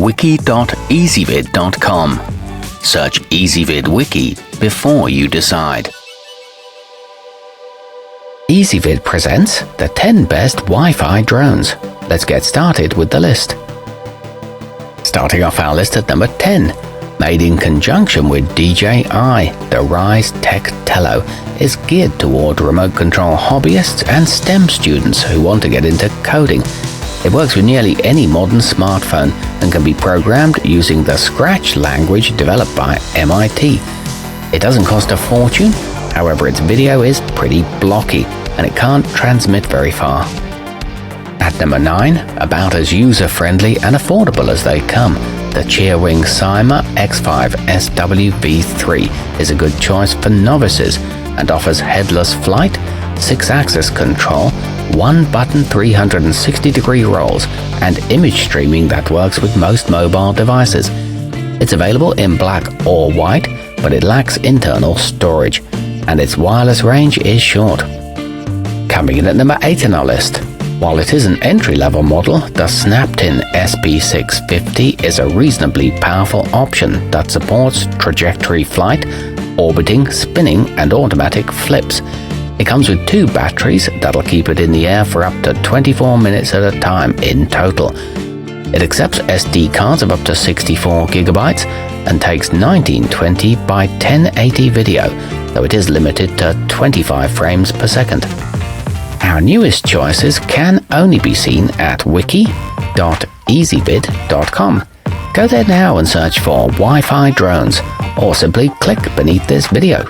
wiki.ezvid.com. Search Ezvid Wiki before you decide. Ezvid presents the 10 best Wi-Fi drones. Let's get started with the list. Starting off our list at number 10. Made in conjunction with DJI, the ryze tello is geared toward remote control hobbyists and STEM students who want to get into coding. It works with nearly any modern smartphone and can be programmed using the Scratch language developed by MIT. It doesn't cost a fortune, however its video is pretty blocky and it can't transmit very far. At number 9, about as user-friendly and affordable as they come, the cheerwing Syma X5 SWV3 is a good choice for novices and offers headless flight, 6-axis control, 1-button 360-degree rolls, and image streaming that works with most mobile devices. It's available in black or white, but it lacks internal storage, and its wireless range is short. Coming in at number 8 on our list. While it is an entry-level model, the snaptain SP650 is a reasonably powerful option that supports trajectory flight, orbiting, spinning, and automatic flips. It comes with 2 batteries that'll keep it in the air for up to 24 minutes at a time in total. It accepts SD cards of up to 64 gigabytes and takes 1920 by 1080 video, though it is limited to 25 frames per second. Our newest choices can only be seen at wiki.ezvid.com. Go there now and search for Wi-Fi drones, or simply click beneath this video.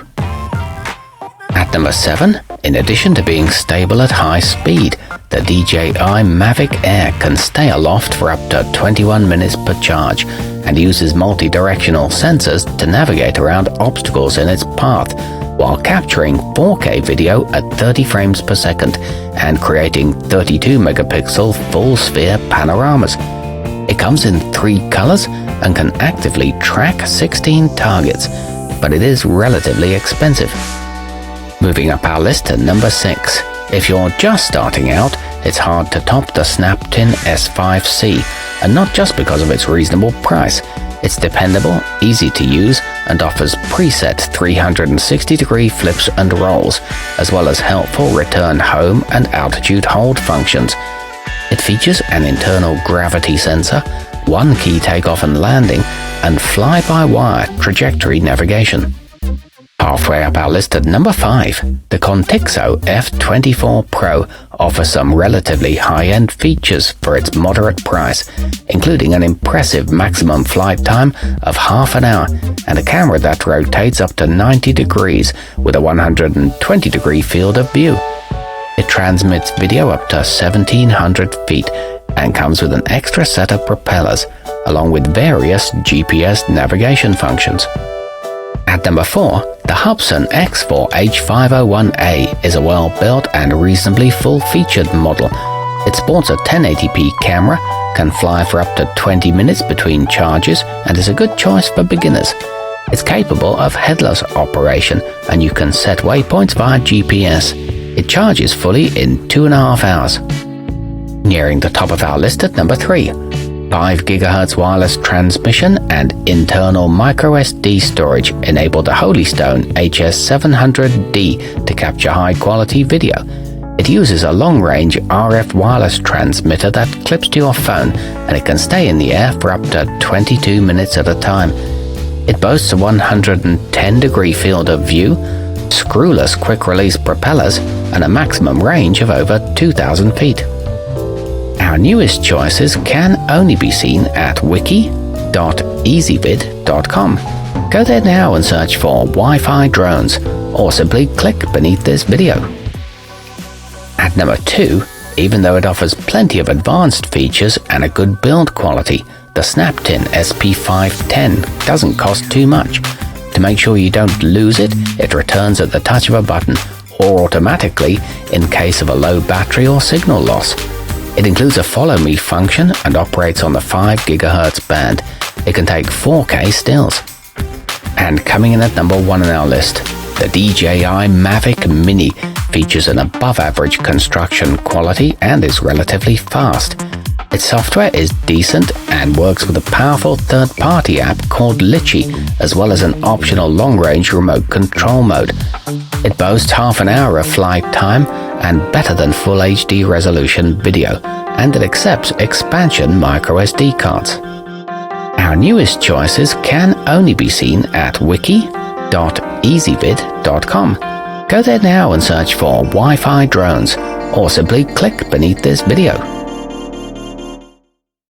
At number 7, in addition to being stable at high speed, the DJI Mavic Air can stay aloft for up to 21 minutes per charge and uses multi-directional sensors to navigate around obstacles in its path, while capturing 4K video at 30 frames per second and creating 32 megapixel full sphere panoramas. It comes in 3 colors and can actively track 16 targets, but it is relatively expensive. Moving up our list to number 6. If you're just starting out, it's hard to top the snaptain S5C, and not just because of its reasonable price. It's dependable, easy to use, and offers preset 360-degree flips and rolls, as well as helpful return home and altitude hold functions. It features an internal gravity sensor, 1 key takeoff and landing, and fly-by-wire trajectory navigation. Halfway up our list at number 5, the Contixo F24 Pro offers some relatively high-end features for its moderate price, including an impressive maximum flight time of half an hour and a camera that rotates up to 90 degrees with a 120-degree field of view. It transmits video up to 1,700 feet and comes with an extra set of propellers, along with various GPS navigation functions. At number 4, the hubsan X4 H501A is a well-built and reasonably full-featured model. It sports a 1080p camera, can fly for up to 20 minutes between charges, and is a good choice for beginners. It's capable of headless operation, and you can set waypoints via GPS. It charges fully in 2.5 hours. Nearing the top of our list at number 3. 5 GHz wireless transmission and internal microSD storage enable the Holystone HS700D to capture high-quality video. It uses a long-range RF wireless transmitter that clips to your phone, and it can stay in the air for up to 22 minutes at a time. It boasts a 110-degree field of view, screwless quick-release propellers, and a maximum range of over 2,000 feet. Our newest choices can only be seen at wiki.ezvid.com. Go there now and search for Wi-Fi drones, or simply click beneath this video. At number 2, even though it offers plenty of advanced features and a good build quality, the snaptain SP510 doesn't cost too much. To make sure you don't lose it, it returns at the touch of a button, or automatically in case of a low battery or signal loss. It includes a follow me function and operates on the 5 GHz band. It can take 4K stills. And coming in at number 1 on our list, the DJI Mavic Mini features an above-average construction quality and is relatively fast. Its software is decent and works with a powerful third-party app called Litchi, as well as an optional long-range remote control mode. It boasts half an hour of flight time and better than Full HD resolution video, and it accepts expansion microSD cards. Our newest choices can only be seen at wiki.ezvid.com. Go there now and search for Wi-Fi drones, or simply click beneath this video.